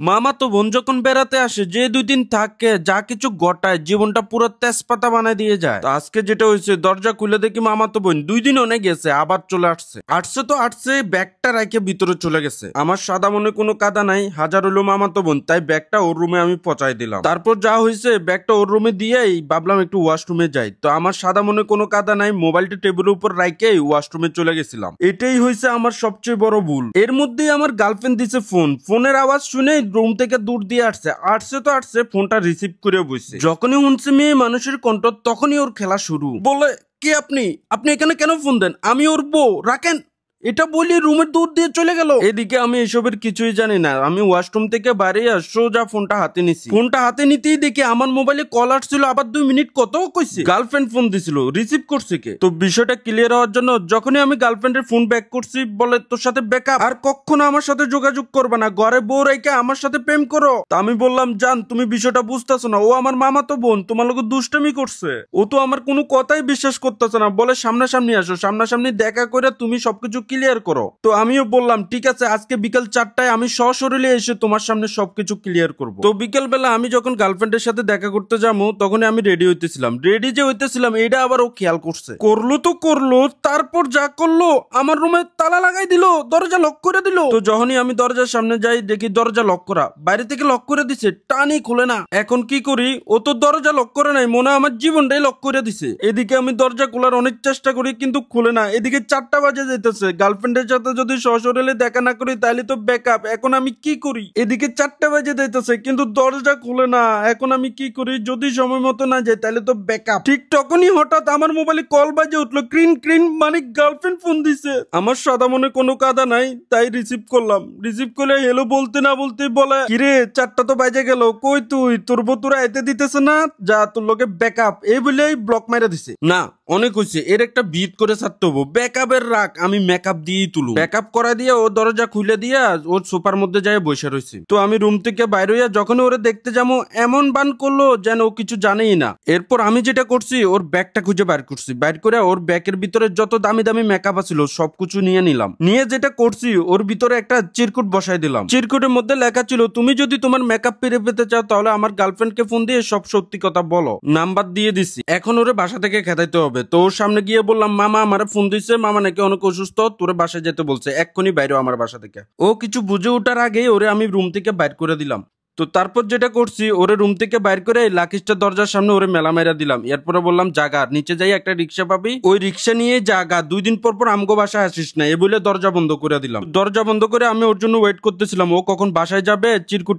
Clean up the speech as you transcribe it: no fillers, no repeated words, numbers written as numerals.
মামাতো বোন যখন বেড়াতে আসে যে 2 দিন থাকে যা কিছু ঘটায় জীবনটা পুরো তেজপাতা বানায় দিয়ে যায়। তো আজকে যেটা হয়েছে দরজা খুলে দেখি মামাতো বোন 2 দিন অনেক গেছে আবার চলে আসছে তো আসছে ব্যাগটা রেখে ভিতরে চলে গেছে। আমার সাদা মনে কোনো কাদা নাই, হাজার হলো মামাতো বোন, তাই ব্যাগটা ওর রুমে আমি পচাই দিলাম। তারপর যা হয়েছে ব্যাগটা ওর রুমে দিয়েই ভাবলাম একটু ওয়াশরুমে যাই। তো আমার সাদা মনে কোনো কাদা নাই, মোবাইলটা টেবিলের উপর রাখেই ওয়াশরুমে চলে গেছিলাম। এটাই হয়েছে আমার সবচেয়ে বড় ভুল। এর মধ্যেই আমার গার্লফ্রেন্ড দিছে ফোন, ফোনের আওয়াজ শুনে রুম থেকে দূর দিয়ে আসছে ফোনটা রিসিভ করে বসছে। যখনই শুনছে মেয়ে মানুষের কণ্ঠ তখনই ওর খেলা শুরু। বলে, কে আপনি আপনি এখানে কেন ফোন দেন? আমি ওর বউ, রাখেন। এটা বলি রুমের দূর দিয়ে চলে গেল। এদিকে আমি এসবের কিছুই জানি না। আমি ওয়াশরুম থেকে বাইরে সোজা ফোনটা হাতে নিছি। ফোনটা হাতে নিতেই দেখি আমার মোবাইলে কল আসছিল, আবার 2 মিনিট কত কইছে। গার্লফ্রেন্ড ফোন দিছিল, রিসিভ করছে কে? তো বিষয়টা ক্লিয়ার হওয়ার জন্য যখনই আমি গার্লফ্রেন্ডের ফোন ব্যাক করছি, বলে তোর সাথে ব্যাকআপ, আর কখনো আমার সাথে যোগাযোগ করবে না, ঘরে বউ রেখে আমার সাথে প্রেম করো। তা আমি বললাম, জান তুমি বিষয়টা বুঝতেছো না, ও আমার মামাতো বোন, তোমার লোক দুষ্টামি করছে। ও তো আমার কোনো কথাই বিশ্বাস করতেছে না, বলে সামনাসামনি আসো, সামনাসামনি দেখা করে তুমি সবকিছু ক্লিয়ার করো। তো আমিও বললাম ঠিক আছে, আজকে বিকেল 4টায় আমি সশরীরে এসে তোমার সামনে সবকিছু ক্লিয়ার করব। তো বিকেল বেলা আমি যখন গার্লফ্রেন্ডের সাথে দেখা করতে যাবো তখন আমি রেডি হইতেছিলাম, এটা আবার ও খেয়াল করছে। করলো তারপর যা করলো, আমার রুমে তালা লাগাই দিল, দরজা লক করে দিল। তো যখনই আমি দরজার সামনে যাই দেখি দরজা লক করা, বাইরে থেকে লক করে দিছে, টানি খুলে না। এখন কি করি? ও তো দরজা লক করে নাই, মনে হয় আমার জীবনটাই লক করে দিছে। এদিকে আমি দরজা খোলার অনেক চেষ্টা করি কিন্তু খুলে না। এদিকে 4টা বাজে যেতেছে, গার্লফ্রেন্ডের সাথে যদি সশরীরে দেখা না করি তাহলে তো ব্যাকআপ। এখন আমি কি করি? এদিকে 4টা বাজে যাইতেছে কিন্তু দরজা খুলে না। এখন আমি কি করি? যদি সময় মতো না যায় তাহলে তো ব্যাকআপ। ঠিক তখনই হঠাৎ আমার মোবাইলে কল বাজে উঠলো, ক্রিন, মানে গার্লফ্রেন্ড ফোন দিছে। আমার সাদা মনে কোনো কাদা নাই, তাই রিসিভ করলাম। রিসিভ করলে হেলো বলতে না বলতে বলে, কিরে 4টা তো বাজে গেল, কই তুই? তোর বতুরা এতে দিতেছে না, যা তোর লোকে ব্যাকআপ, এই বলেই ব্লক মাইরা দিছে। না অনেক হয়েছে, এর একটা বিট করে ছাড়তে হবো। ব্যাকআপের রাখ, আমি মেকআপ দিয়েই তুলু। ব্যাকআপ করা দিয়ে ও দরজা খুলে দিয়া ওর সোফার মধ্যে যায় বসে রয়েছে। তো আমি রুম থেকে বাইরে হইয়া যখন ওরে দেখতে যাবো এমন বান করলো যেন ও কিছু জানেই না। এরপর আমি যেটা করছি, ওর ব্যাগটা খুঁজে বাইর করে ওর ব্যাগের ভিতরে যত দামি দামি মেকআপ আছিল সবকিছু নিয়ে নিলাম। নিয়ে যেটা করছি, ওর ভিতরে একটা চিরকুট বসাই দিলাম। চিরকুটের মধ্যে লেখা ছিল, তুমি যদি তোমার মেকআপ ফিরে পেতে চাও তাহলে আমার গার্লফ্রেন্ডকে ফোন দিয়ে সব সত্যি কথা বলো। নাম্বার দিয়ে দিছি, এখন ওরে বাসা থেকে খেদাইতে হবে। তো ওর সামনে গিয়ে বললাম, মামা আমার ফোন দিছে, মামা নাকি অনেক অসুস্থ, তোরে বাসায় যেতে বলছে, এক্ষুনি বাইরে আমার বাসা থেকে। ও কিছু বুঝে ওঠার আগে ওরে আমি রুম থেকে বাইর করে দিলাম। তো তারপর যেটা করছি, ওরে রুম থেকে বাইর করে লাকিস্টার দরজার সামনে ওরে মেলা মেরা দিলাম। এরপরে বললাম, জাগা নিচে যাই একটা রিক্সা পাবি, ওই রিক্সা নিয়ে জাগা, 2 দিন পর আমগো বাসায় আসিস না, এ বলে দরজা বন্ধ করে দিলাম। দরজা বন্ধ করে আমি ওর জন্য ওয়েট করতেছিলাম ও কখন বাসায় যাবে। চিরকুট